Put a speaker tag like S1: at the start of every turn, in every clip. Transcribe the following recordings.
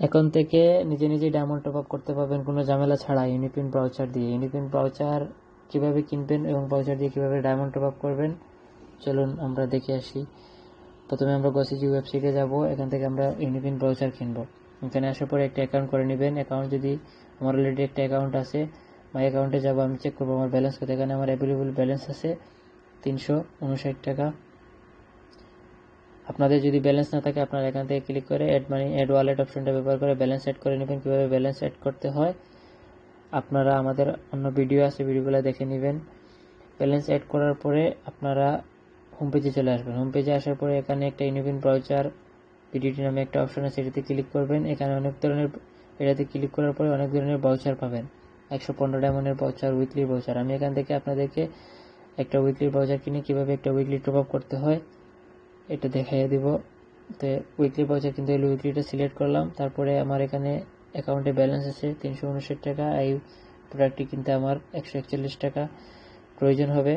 S1: এখন থেকে নিজে নিজেই ডায়মন্ড টপ আপ করতে পারবেন কোনো ঝামেলা ছাড়া ইউনিপিন ব্রাউচার দিয়ে। ইউনিপিন ব্রাউচার কীভাবে কিনবেন এবং ব্রাউচার দিয়ে কীভাবে ডায়মন্ড টপ আপ করবেন চলুন আমরা দেখে আসি। প্রথমে আমরা গসিজি ওয়েবসাইটে যাব, এখান থেকে আমরা ইউনিপিন ব্রাউচার কিনবো। এখানে আসার পরে একটা অ্যাকাউন্ট করে নেবেন। অ্যাকাউন্ট যদি আমার অলরেডি একটা অ্যাকাউন্ট আছে, মাই অ্যাকাউন্টে যাব, আমি চেক করবো আমার ব্যালেন্স কত। এখানে আমার অ্যাভেলেবল ব্যালেন্স আছে 359 টাকা। আপনাদের যদি ব্যালেন্স না থাকে আপনারা এখান থেকে ক্লিক করে অ্যাড মানি অ্যাড ওয়ালেট অপশনটা ব্যবহার করে ব্যালেন্স অ্যাড করে নেবেন। কীভাবে ব্যালেন্স অ্যাড করতে হয় আপনারা আমাদের অন্য ভিডিও আছে, ভিডিওগুলো দেখে নেবেন। ব্যালেন্স অ্যাড করার পরে আপনারা হোম পেজে চলে আসবেন। হোম পেজে আসার পরে এখানে একটা ইউনিপিন ব্রাউচার পিডিটি নামে একটা অপশন আছে, এটাতে ক্লিক করবেন। এখানে এটাতে ক্লিক করার পরে অনেক ধরনের ব্রাউচার পাবেন, 115 ডায়মন্ডের ব্রাউচার, উইকলি ব্রাউচার। আমি এখান থেকে আপনাদেরকে একটা উইকলি ব্রাউচার কিনে কীভাবে একটা উইকলি টপ আপ করতে হয় এটা দেখাইয়ে দিব। তো উইকলি ব্রাউচার কিন্তু উইকলিটা সিলেক্ট করলাম। তারপরে আমার এখানে অ্যাকাউন্টে ব্যালেন্স আছে 359 টাকা। এই প্রোডাক্টটি কিনতে আমার 141 টাকা প্রয়োজন হবে,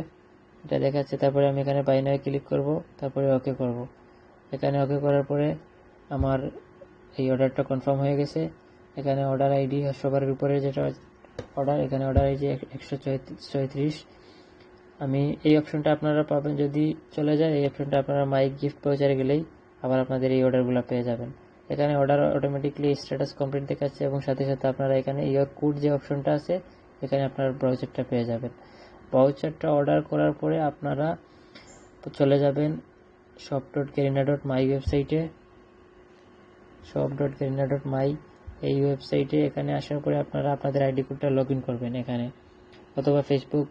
S1: এটা দেখাচ্ছে। তারপরে আমি এখানে বাই নাও ক্লিক করব, তারপরে ওকে করব। এখানে ওকে করার পরে আমার এই অর্ডারটা কনফার্ম হয়ে গেছে। এখানে অর্ডার আইডি সবার উপরে যেটা অর্ডার, এখানে অর্ডার আইডি 134। আমি এই অপশনটা আপনারা পাবেন যদি চলে যায়, এই অপশনটা আপনারা মাই গিফট ব্রাউচারে গেলেই আবার আপনাদের এই অর্ডারগুলো পেয়ে যাবেন। এখানে অর্ডার অটোমেটিকলি স্ট্যাটাস কমপ্লিট দেখাচ্ছে এবং সাথে সাথে আপনারা এখানে ইয়োর কোড যে অপশনটা আছে এখানে আপনার ব্রাউচারটা পেয়ে যাবেন। ব্রাউচারটা অর্ডার করার পরে আপনারা চলে যাবেন shop.garena.my ওয়েবসাইটে। shop.garena.my এই ওয়েবসাইটে এখানে আসার পরে আপনারা আপনাদের আইডি কোডটা লগ ইন করবেন এখানে, অথবা ফেসবুক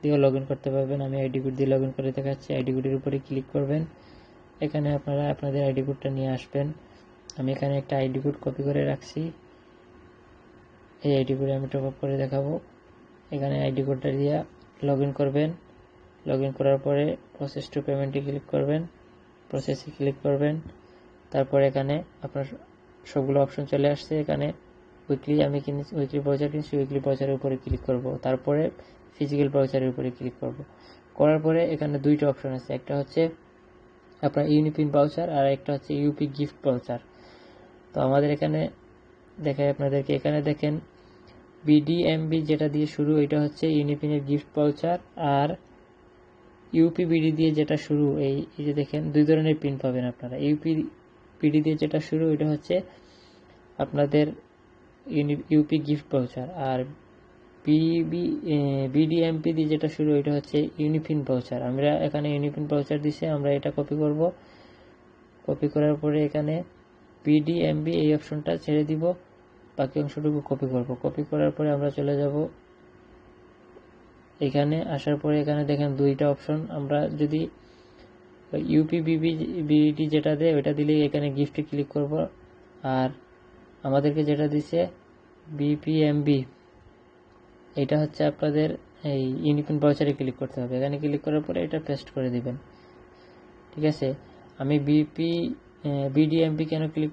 S1: দিয়েও লগ ইন করতে পারবেন। আমি আইডি কোড দিয়ে লগ ইন করে দেখাচ্ছি। আইডি কোডের উপরে ক্লিক করবেন। এখানে আপনারা আপনাদের আইডি কোডটা নিয়ে আসবেন। আমি এখানে একটা আইডি কোড কপি করে রাখছি, এই আইডি কোডে আমি টপ আপ করে দেখাবো। এখানে আইডি কোডটা দিয়ে লগ ইন করবেন। লগ ইন করার পরে প্রসেস টু পেমেন্টে ক্লিক করবেন, প্রসেসে ক্লিক করবেন। তারপর এখানে আপনার সবগুলো অপশন চলে আসছে। এখানে আমি কিনেছি উইকলি ব্রাউচার কিনছি, উইকলি ব্রাউচারের উপরে ক্লিক করব। তারপরে ফিজিক্যাল ব্রাউচারের উপরে ক্লিক করব। করার পরে এখানে দুইটা অপশন আছে, একটা হচ্ছে আপনার ইউনিপিন ব্রাউচার আর একটা হচ্ছে ইউপি গিফট ব্রাউচার। তো আমাদের এখানে দেখাই আপনাদেরকে, এখানে দেখেন বিডিএমবি যেটা দিয়ে শুরু এটা হচ্ছে ইউনিপিনের গিফট ব্রাউচার, আর ইউপি বিডি দিয়ে যেটা শুরু এই যে দেখেন দুই ধরনের পিন পাবেন আপনারা। ইউপি বিডি দিয়ে যেটা শুরু এটা হচ্ছে আপনাদের ইউপি গিফট ব্রাউচার, আর বিডিএমপি দিয়ে যেটা শুরু এটা হচ্ছে ইউনিপিন ব্রাউচার। আমরা এখানে ইউনিপিন ব্রাউচার দিছে, আমরা এটা কপি করব। কপি করার পরে এখানে বিডিএমবি এই অপশনটা ছেড়ে দিব, বাকি অংশটুকু কপি করব। কপি করার পরে আমরা চলে যাব এখানে। আসার পরে এখানে দেখেন দুইটা অপশন, আমরা যদি ইউপি বিডি যেটা দেয় ওইটা দিলেই এখানে গিফটে ক্লিক করব, আর আমাদেরকে যেটা দিছে বিপিএমবি এটা হচ্ছে আপনাদের এই ইউনিপিন ব্রাউচারে ক্লিক করতে হবে। এখানে ক্লিক করার পরে এটা পেস্ট করে দিবেন, ঠিক আছে। আমি বিডিএমবি কেন ক্লিক